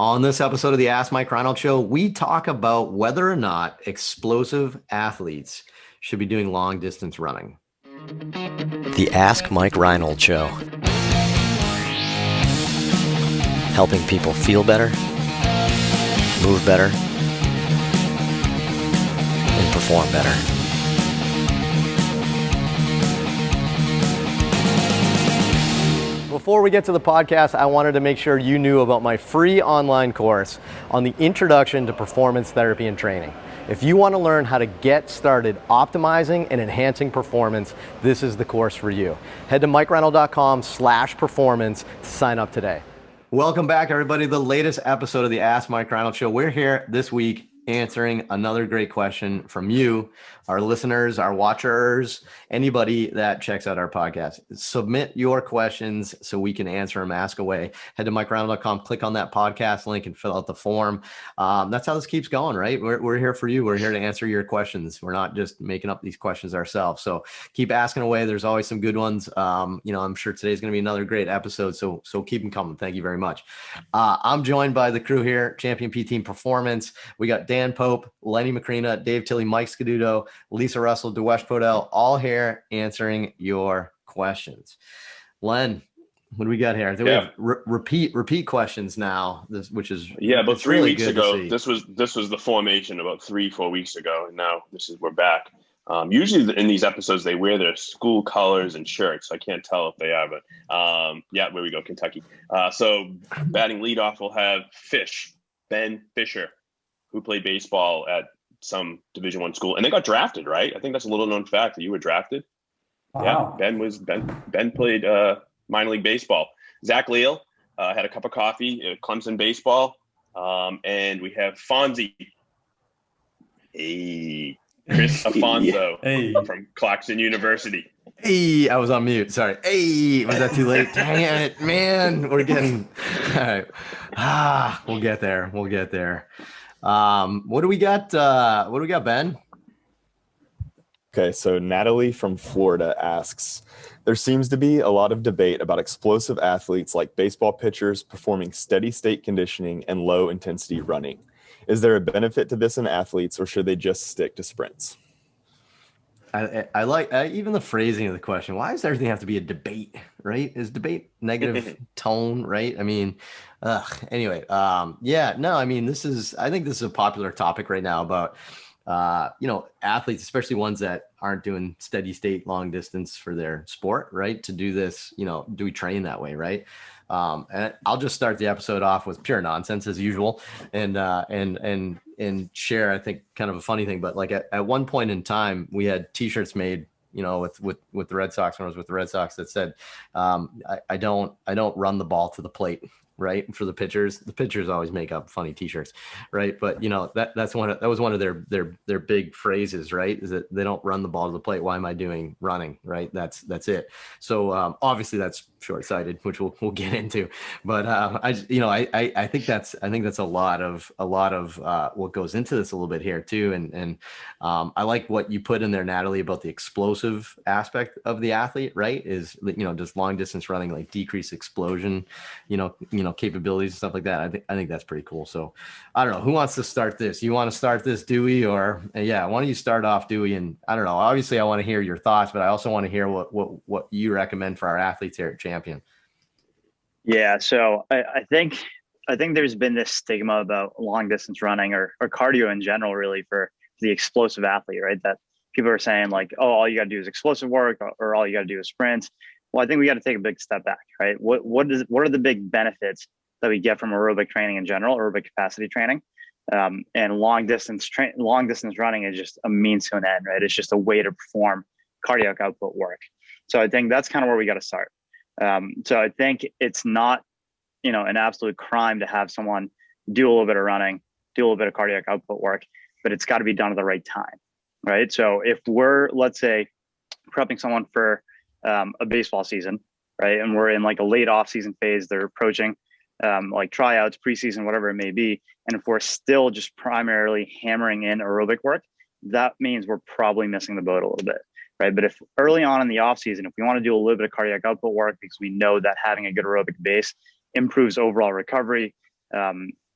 On this episode of the Ask Mike Reinold Show, we talk about whether or not explosive athletes should be doing long distance running. The Ask Mike Reinold Show. Helping people feel better, move better, and perform better. Before we get to the podcast, I wanted to make sure you knew about my free online course on the introduction to performance therapy and training. If you want to learn how to get started optimizing and enhancing performance, this is the course for you. Head to mikereinold.com/performance to sign up today. Welcome back, everybody. The latest episode of the Ask Mike Reinold Show. We're here this week answering another great question from you, our listeners, our watchers, anybody that checks out our podcast. Submit your questions so we can answer them, ask away. Head to mikereinold.com, click on that podcast link and fill out the form. That's how this keeps going, right? We're here for you. We're here to answer your questions. We're not just making up these questions ourselves. So keep asking away. There's always some good ones. I'm sure today's going to be another great episode. So keep them coming. Thank you very much. I'm joined by the crew here, Champion P Team Performance. We got Dan Pope, Lenny Macrina, Dave Tilley, Mike Scaduto, Lisa Russell, Dewesh Podell, all here answering your questions. Len, what do we got here? We have repeat questions now, which is about 3 really weeks ago. This was the formation about 3-4 weeks ago, and now we're back. Usually in these episodes they wear their school colors and shirts. I can't tell if they are, but where we go, Kentucky. So batting leadoff will have Ben Fisher, who played baseball at some Division I school, and they got drafted, right? I think that's a little known fact that you were drafted. Wow. Yeah, Ben played minor league baseball. Zach Leal had a cup of coffee at Clemson baseball, and we have Fonzie, Chris Afonso from Clarkson University. Hey, I was on mute. Sorry. Hey, was that too late? Dang it, man. We're getting all right. We'll get there. What do we got? Ben? Okay, so Natalie from Florida asks, there seems to be a lot of debate about explosive athletes like baseball pitchers performing steady state conditioning and low intensity running. Is there a benefit to this in athletes, or should they just stick to sprints? I like even the phrasing of the question. Why does everything have to be a debate, right? Is debate negative tone, right? I mean, anyway, I think this is a popular topic right now about, athletes, especially ones that aren't doing steady state long distance for their sport, right? To do this, do we train that way, right? And I'll just start the episode off with pure nonsense as usual, and share, I think, kind of a funny thing. But like at one point in time, we had T-shirts made, with the Red Sox when I was with the Red Sox that said, I don't run the ball to the plate. Right. For the pitchers always make up funny T-shirts. Right. But that was one of their big phrases, right? Is that they don't run the ball to the plate. Why am I doing running? Right. That's it. So obviously that's short-sighted, which we'll get into. But I think that's a lot of what goes into this a little bit here too. And I like what you put in there, Natalie, about the explosive aspect of the athlete, right? Is, does long distance running like decrease explosion, capabilities and stuff like that. I think that's pretty cool. So I don't know, who wants to start this? You want to start this, Dewey, or why don't you start off, Dewey? And I don't know, obviously I want to hear your thoughts, but I also want to hear what you recommend for our athletes here at Champion. Yeah. So I think there's been this stigma about long distance running or cardio in general, really, for the explosive athlete, right? That people are saying like, oh, all you got to do is explosive work, or all you got to do is sprints. Well, I think we got to take a big step back, right? What are the big benefits that we get from aerobic training in general, aerobic capacity training? And long distance running is just a means to an end, right? It's just a way to perform cardiac output work. So I think that's kind of where we got to start. So I think it's not, an absolute crime to have someone do a little bit of running, do a little bit of cardiac output work, but it's got to be done at the right time, right? So if we're, let's say, prepping someone for a baseball season, right? And we're in like a late off season phase. They're approaching like tryouts, preseason, whatever it may be. And if we're still just primarily hammering in aerobic work, that means we're probably missing the boat a little bit, right? But if early on in the off season, if we want to do a little bit of cardiac output work because we know that having a good aerobic base improves overall recovery,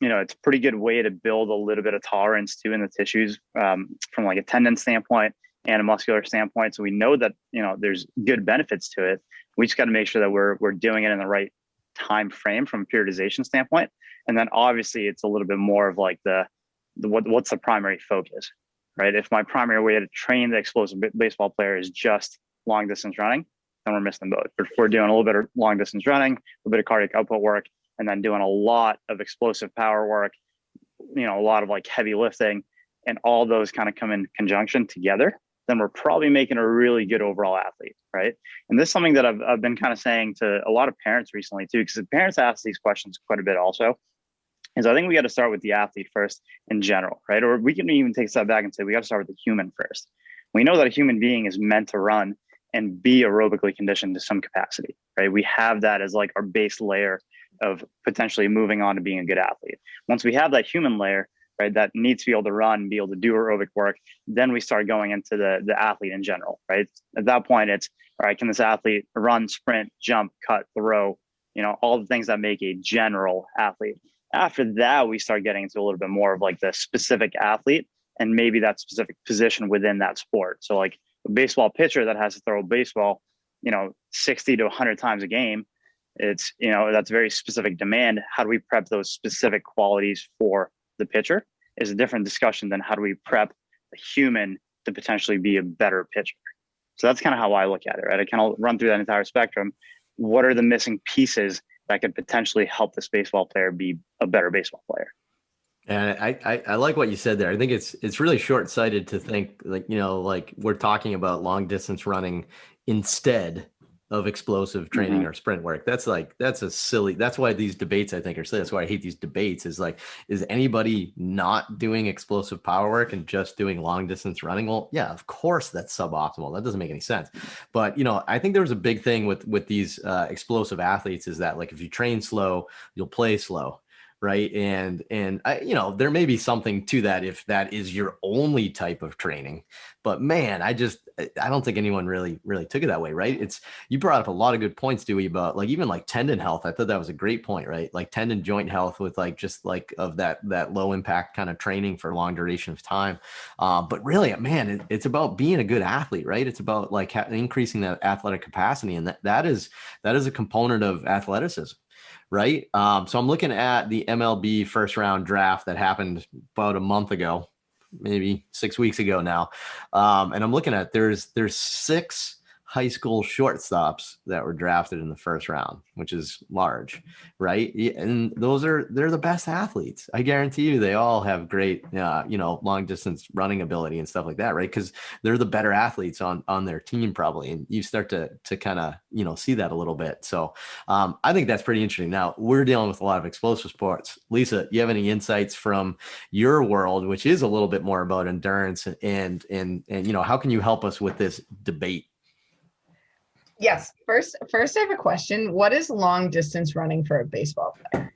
it's a pretty good way to build a little bit of tolerance too in the tissues, from like a tendon standpoint and a muscular standpoint. So we know that, there's good benefits to it. We just got to make sure that we're doing it in the right time frame from a periodization standpoint. And then obviously it's a little bit more of like what's the primary focus, right? If my primary way to train the explosive baseball player is just long distance running, then we're missing the boat. But if we're doing a little bit of long distance running, a little bit of cardiac output work, and then doing a lot of explosive power work, a lot of like heavy lifting, and all those kind of come in conjunction together, then we're probably making a really good overall athlete, right? And this is something that I've been kind of saying to a lot of parents recently too, because parents ask these questions quite a bit also, is I think we got to start with the athlete first in general, right? Or we can even take a step back and say, we got to start with the human first. We know that a human being is meant to run and be aerobically conditioned to some capacity, right? We have that as like our base layer of potentially moving on to being a good athlete. Once we have that human layer, right, that needs to be able to run, be able to do aerobic work, then we start going into the athlete in general, right? At that point, it's, all right, can this athlete run, sprint, jump, cut, throw, all the things that make a general athlete. After that, we start getting into a little bit more of like the specific athlete and maybe that specific position within that sport. So like a baseball pitcher that has to throw a baseball, 60 to 100 times a game, it's, that's very specific demand. How do we prep those specific qualities for the pitcher is a different discussion than how do we prep a human to potentially be a better pitcher. So that's kind of how I look at it, right? I kind of run through that entire spectrum. What are the missing pieces that could potentially help this baseball player be a better baseball player? And I like what you said there. I think it's really short-sighted to think like we're talking about long distance running instead of explosive training or sprint work. That's why these debates I think are silly. That's why I hate these debates is anybody not doing explosive power work and just doing long distance running? Well, yeah, of course that's suboptimal. That doesn't make any sense. But, I think there was a big thing with these explosive athletes is that like, if you train slow, you'll play slow. Right. And I, there may be something to that if that is your only type of training, but man, I don't think anyone really took it that way. Right. You brought up a lot of good points, Dewey, about like, even like tendon health. I thought that was a great point, right? Like tendon joint health with like, just like of that low impact kind of training for long duration of time. But really, man, it's about being a good athlete, right? It's about like increasing that athletic capacity. And that is a component of athleticism. Right. So I'm looking at the MLB first round draft that happened about a month ago, maybe 6 weeks ago now. And I'm looking at there's 6 high school shortstops that were drafted in the first round, which is large, right? And they're the best athletes. I guarantee you they all have great, long distance running ability and stuff like that, right? Because they're the better athletes on their team probably. And you start to kind of, see that a little bit. So I think that's pretty interesting. Now we're dealing with a lot of explosive sports. Lisa, you have any insights from your world, which is a little bit more about endurance and how can you help us with this debate? Yes. First, I have a question. What is long distance running for a baseball player?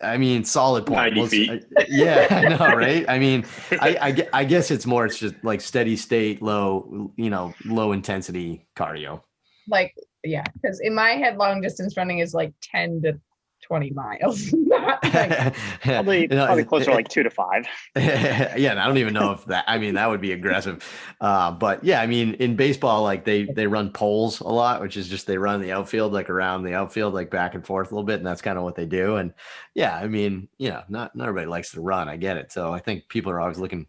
I mean, solid point. 90 feet. Yeah, I know, right? I mean, I guess it's just like steady state, low intensity cardio. Like, yeah, because in my head, long distance running is like 10 to 20 miles. Not like, probably closer to like 2 to 5. Yeah, and I don't even know if that would be aggressive. But yeah, I mean, in baseball, like they run poles a lot, which is just they run the outfield, like around the outfield, like back and forth a little bit, and that's kind of what they do. And yeah, I mean, not everybody likes to run. I get it. So I think people are always looking.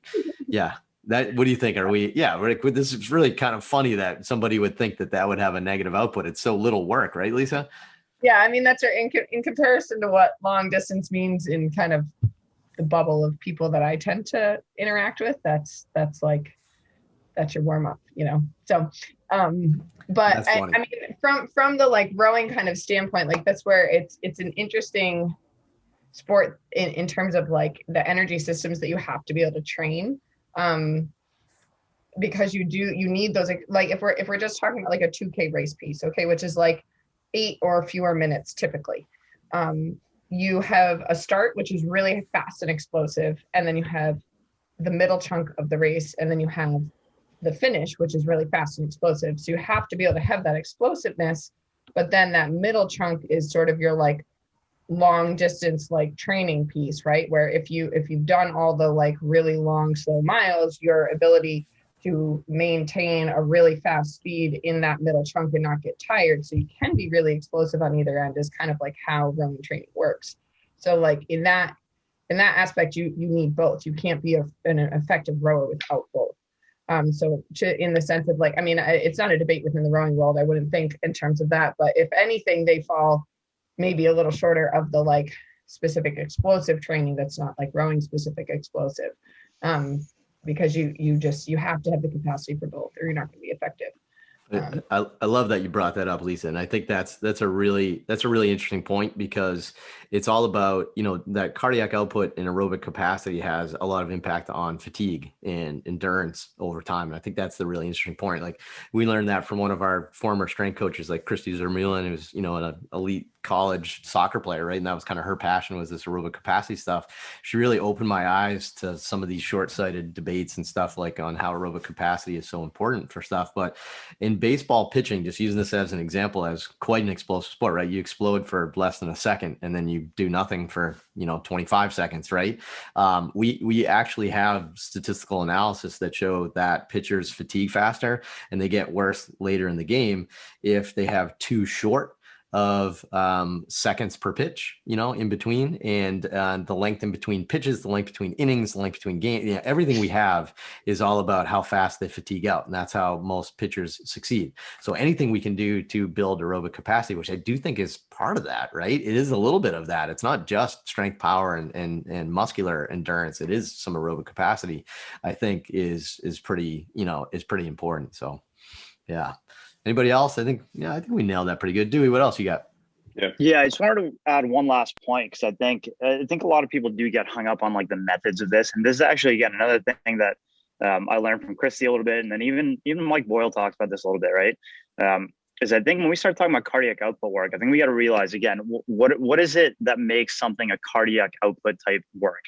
Yeah. What do you think? Are we? Yeah, this is really kind of funny that somebody would think that would have a negative output. It's so little work, right, Lisa? Yeah, I mean, that's in comparison to what long distance means in kind of the bubble of people that I tend to interact with. That's your warm up, So, but I mean, from the like rowing kind of standpoint, like that's where it's an interesting sport in terms of like the energy systems that you have to be able to train. Because you need those, like if we're just talking about like a 2K race piece, okay, which is like 8 or fewer minutes typically. You have a start, which is really fast and explosive, and then you have the middle chunk of the race, and then you have the finish, which is really fast and explosive. So you have to be able to have that explosiveness, but then that middle chunk is sort of your like long distance like training piece, right? Where if you've done all the like really long slow miles, your ability to maintain a really fast speed in that middle chunk and not get tired, so you can be really explosive on either end, is kind of like how rowing training works. So like in that aspect, you need both. You can't be an effective rower without both. So in the sense of like, I mean, it's not a debate within the rowing world, I wouldn't think, in terms of that, but if anything, they fall maybe a little shorter of the like specific explosive training that's not like rowing specific explosive, because you have to have the capacity for both, or you're not going to be effective. I love that you brought that up, Lisa, and I think that's a really interesting point, because it's all about, you know, that cardiac output and aerobic capacity has a lot of impact on fatigue and endurance over time, and I think that's the really interesting point. Like, we learned that from one of our former strength coaches, like Christy Zermulin, who's, you know, an elite college soccer player, right? And that was kind of her passion, was this aerobic capacity stuff. She really opened my eyes to some of these short-sighted debates and stuff, like on how aerobic capacity is so important for stuff. But in baseball pitching, just using this as an example, as quite an explosive sport, right? You explode for less than a second and then you do nothing for, you know, 25 seconds, right? We actually have statistical analysis that show that pitchers fatigue faster and they get worse later in the game if they have too short of seconds per pitch, you know, in between, and the length in between pitches, the length between innings, the length between games, you know, everything we have is all about how fast they fatigue out. And that's how most pitchers succeed. So anything we can do to build aerobic capacity, which I do think is part of that, right? It is a little bit of that. It's not just strength, power, and muscular endurance. It is some aerobic capacity, I think is pretty, you know, is pretty important. So yeah. Anybody else? I think we nailed that pretty good. Dewey, what else you got? Yeah, I just wanted to add one last point, because I think a lot of people do get hung up on like the methods of this, and this is actually, again, another thing that I learned from Christy a little bit, and then even Mike Boyle talks about this a little bit, right? Is I think when we start talking about cardiac output work, I think we got to realize, again, what is it that makes something a cardiac output type work,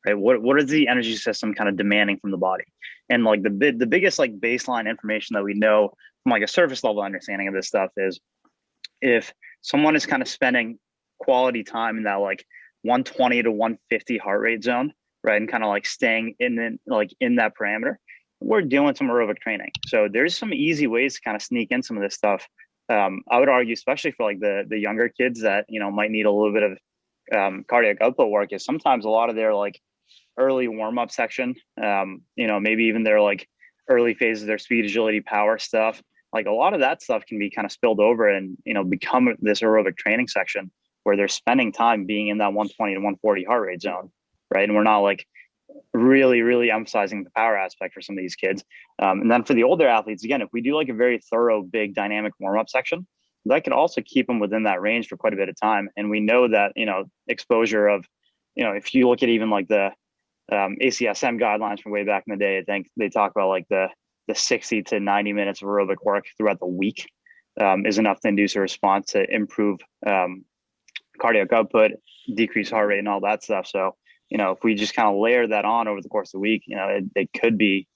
right? What is the energy system kind of demanding from the body? And like the biggest like baseline information that we know from like a surface level understanding of this stuff is, if someone is kind of spending quality time in that like 120 to 150 heart rate zone, right, and kind of like staying in that parameter, we're doing some aerobic training. So there's some easy ways to kind of sneak in some of this stuff. I would argue, especially for like the younger kids that, you know, might need a little bit of cardiac output work, is sometimes a lot of their like early warm-up section, you know, maybe even their like early phases of their speed, agility, power stuff. Like, a lot of that stuff can be kind of spilled over and, you know, become this aerobic training section where they're spending time being in that 120 to 140 heart rate zone, right? And we're not like really, really emphasizing the power aspect for some of these kids. And then for the older athletes, again, if we do like a very thorough, big dynamic warm-up section, that could also keep them within that range for quite a bit of time. And we know that, you know, exposure of, you know, if you look at even like the ACSM guidelines from way back in the day, I think they talk about like the 60 to 90 minutes of aerobic work throughout the week is enough to induce a response to improve cardiac output, decrease heart rate, and all that stuff. So, you know, if we just kind of layer that on over the course of the week, you know, it could be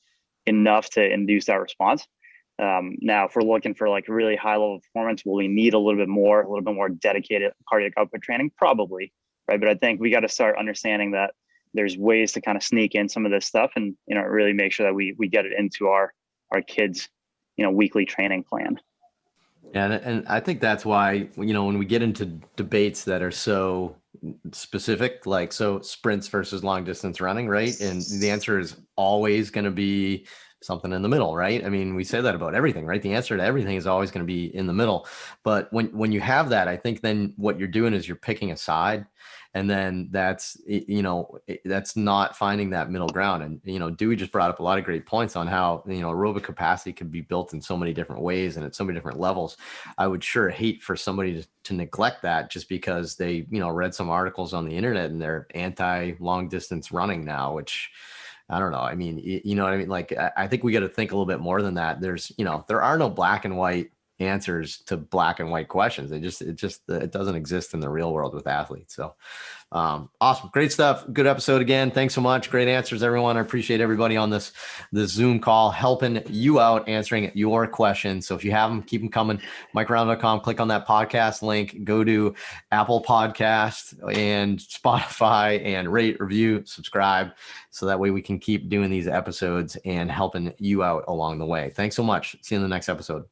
enough to induce that response. Now, if we're looking for like really high level performance, will we need a little bit more dedicated cardiac output training? Probably, right? But I think we got to start understanding that there's ways to kind of sneak in some of this stuff and, you know, really make sure that we get it into our kids, you know, weekly training plan. Yeah, and I think that's why, you know, when we get into debates that are so specific, like so sprints versus long distance running, right? And the answer is always going to be something in the middle, right? I mean, we say that about everything, right? The answer to everything is always going to be in the middle. But when you have that, I think then what you're doing is you're picking a side. And then that's, you know, that's not finding that middle ground. And, you know, Dewey just brought up a lot of great points on how, you know, aerobic capacity can be built in so many different ways and at so many different levels. I would sure hate for somebody to neglect that just because they, you know, read some articles on the internet and they're anti long distance running now, which I don't know. I mean, you know what I mean? Like, I think we got to think a little bit more than that. There's, you know, there are no black and white answers to black and white questions. It doesn't exist in the real world with athletes. So awesome. Great stuff. Good episode again. Thanks so much. Great answers, everyone. I appreciate everybody on this Zoom call helping you out, answering your questions. So if you have them, keep them coming. MikeReinold.com, click on that podcast link, go to Apple Podcast and Spotify and rate, review, subscribe. So that way we can keep doing these episodes and helping you out along the way. Thanks so much. See you in the next episode.